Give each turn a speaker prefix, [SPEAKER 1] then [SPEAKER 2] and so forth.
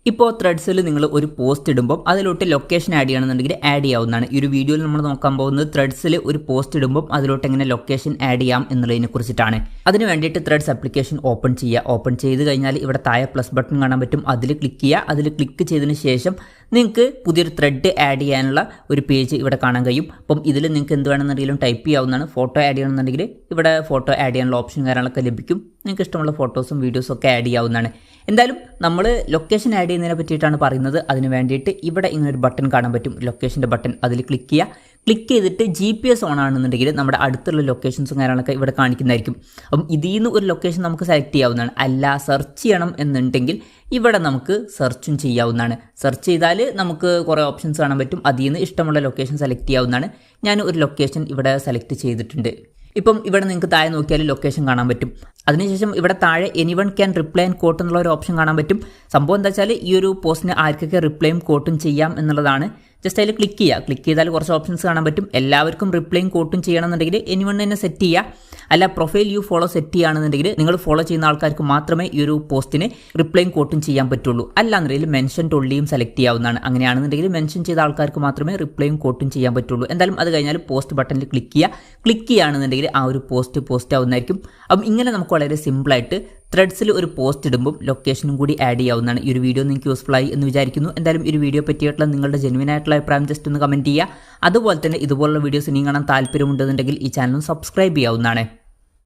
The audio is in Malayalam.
[SPEAKER 1] ഇപ്പോൾ ത്രെഡ്സിൽ നിങ്ങൾ ഒരു പോസ്റ്റ് ഇടുമ്പോൾ അതിലോട്ട് ലൊക്കേഷൻ ആഡ് ചെയ്യണമെന്നുണ്ടെങ്കിൽ ആഡ് ചെയ്യാവുന്നതാണ്. ഈ ഒരു വീഡിയോയിൽ നമ്മൾ നോക്കാൻ പോകുന്നത് ത്രെഡ്സിൽ ഒരു പോസ്റ്റ് ഇടുമ്പോൾ അതിലോട്ട് എങ്ങനെ ലൊക്കേഷൻ ആഡ് ചെയ്യാം എന്നുള്ളതിനെ കുറിച്ചിട്ടാണ്. അതിന് വേണ്ടിയിട്ട് ത്രെഡ്സ് ആപ്ലിക്കേഷൻ ഓപ്പൺ ചെയ്യുക. ഓപ്പൺ ചെയ്ത് കഴിഞ്ഞാൽ ഇവിടെ താഴെ പ്ലസ് ബട്ടൺ കാണാൻ പറ്റും. അതിൽ ക്ലിക്ക് ചെയ്യുക. അതിൽ ക്ലിക്ക് ചെയ്തതിന് ശേഷം നിങ്ങൾക്ക് പുതിയൊരു ത്രെഡ് ആഡ് ചെയ്യാനുള്ള ഒരു പേജ് ഇവിടെ കാണാൻ കഴിയും. അപ്പം ഇതിൽ നിങ്ങൾക്ക് എന്ത് വേണമെന്നുണ്ടെങ്കിലും ടൈപ്പ് ചെയ്യാവുന്നതാണ്. ഫോട്ടോ ആഡ് ചെയ്യണമെന്നുണ്ടെങ്കിൽ ഇവിടെ ഫോട്ടോ ആഡ് ചെയ്യാനുള്ള ഓപ്ഷൻ കാര്യങ്ങളൊക്കെ ലഭിക്കും. നിങ്ങൾക്ക് ഇഷ്ടമുള്ള ഫോട്ടോസും വീഡിയോസും ഒക്കെ ആഡ് ചെയ്യാവുന്നതാണ്. എന്തായാലും നമ്മൾ ലൊക്കേഷൻ ആഡ് ചെയ്യുന്നതിനെ പറ്റിയിട്ടാണ് പറയുന്നത്. അതിന് വേണ്ടിയിട്ട് ഇവിടെ ഇങ്ങനൊരു ബട്ടൺ കാണാൻ പറ്റും, ലൊക്കേഷൻ്റെ ബട്ടൺ. അതിൽ ക്ലിക്ക് ചെയ്യുക. ക്ലിക്ക് ചെയ്തിട്ട് GPS ഓൺ ആണെന്നുണ്ടെങ്കിൽ നമ്മുടെ അടുത്തുള്ള ലൊക്കേഷൻസും കാര്യങ്ങളൊക്കെ ഇവിടെ കാണിക്കുന്നതായിരിക്കും. അപ്പം ഇതിൽ നിന്ന് ഒരു ലൊക്കേഷൻ നമുക്ക് സെലക്ട് ചെയ്യാവുന്നതാണ്. അല്ല സെർച്ച് ചെയ്യണം എന്നുണ്ടെങ്കിൽ ഇവിടെ നമുക്ക് സെർച്ചും ചെയ്യാവുന്നതാണ്. സെർച്ച് ചെയ്താൽ നമുക്ക് കുറേ ഓപ്ഷൻസ് കാണാൻ പറ്റും. അതിൽ നിന്ന് ഇഷ്ടമുള്ള ലൊക്കേഷൻ സെലക്ട് ചെയ്യാവുന്നതാണ്. ഞാൻ ഒരു ലൊക്കേഷൻ ഇവിടെ സെലക്ട് ചെയ്തിട്ടുണ്ട്. ഇപ്പം ഇവിടെ നിങ്ങൾക്ക് താഴെ നോക്കിയാൽ ലൊക്കേഷൻ കാണാൻ പറ്റും. അതിനുശേഷം ഇവിടെ താഴെ anyone can reply and quote എന്നുള്ള ഒരു ഓപ്ഷൻ കാണാൻ പറ്റും. സംഭവം എന്താ വെച്ചാൽ ഈ ഒരു പോസ്റ്റിന് ആർക്കൊക്കെ റിപ്ലൈയും കോട്ടും ചെയ്യാം എന്നുള്ളതാണ്. ജസ്റ്റ് അതിൽ ക്ലിക്ക് ചെയ്യുക. ക്ലിക്ക് ചെയ്താൽ കുറച്ച് ഓപ്ഷൻസ് കാണാൻ പറ്റും. എല്ലാവർക്കും റിപ്ലൈയും കോട്ടും ചെയ്യണമെന്നുണ്ടെങ്കിൽ എനിവൺ തന്നെ സെറ്റ് ചെയ്യുക. അല്ല പ്രൊഫൈൽ യു ഫോളോ സെറ്റ് ചെയ്യുകയാണെന്നുണ്ടെങ്കിൽ നിങ്ങൾ ഫോളോ ചെയ്യുന്ന ആൾക്കാർക്ക് മാത്രമേ ഈ ഒരു പോസ്റ്റിന് റിപ്ലൈയും കോട്ടും ചെയ്യാൻ പറ്റുള്ളൂ. അല്ലാന്നുണ്ടെങ്കിൽ മെൻഷൻ ടൊള്ളിയും സെലക്ട് ചെയ്യാവുന്നതാണ്. അങ്ങനെയാണെന്നുണ്ടെങ്കിൽ മെൻഷൻ ചെയ്ത ആൾക്കാർക്ക് മാത്രമേ റിപ്ലൈയും കോട്ടും ചെയ്യാൻ പറ്റുള്ളൂ. എന്തായാലും അത് കഴിഞ്ഞാൽ പോസ്റ്റ് ബട്ടണിൽ ക്ലിക്ക് ചെയ്യുക. ക്ലിക്ക് ചെയ്യുകയാണെന്നുണ്ടെങ്കിൽ ആ ഒരു പോസ്റ്റ് ആവുന്നതായിരിക്കും. അപ്പം ഇങ്ങനെ നമുക്ക് വളരെ സിമ്പിളായിട്ട് ത്രെഡ്സിൽ ഒരു പോസ്റ്റ് ഇടുമ്പോൾ ലൊക്കേഷനും കൂടി ആഡ് ചെയ്യാവുന്നതാണ്. ഈ ഒരു വീഡിയോ നിങ്ങൾക്ക് യൂസ്ഫുൾ ആയി എന്ന് വിചാരിക്കുന്നു. എന്തായാലും ഈ ഒരു വീഡിയോ പറ്റിയിട്ടുള്ള നിങ്ങളുടെ ജെന്യുവൻ ആയിട്ടുള്ള അഭിപ്രായം ജസ്റ്റ് ഒന്ന് കമൻറ്റ് ചെയ്യുക. അതുപോലെ തന്നെ ഇതുപോലുള്ള വീഡിയോസ് ഇനിയും കാണാൻ താല്പര്യമുണ്ടെന്നുണ്ടെങ്കിൽ ഈ ചാനൽ സബ്സ്ക്രൈബ് ചെയ്യാവുന്നതാണ്.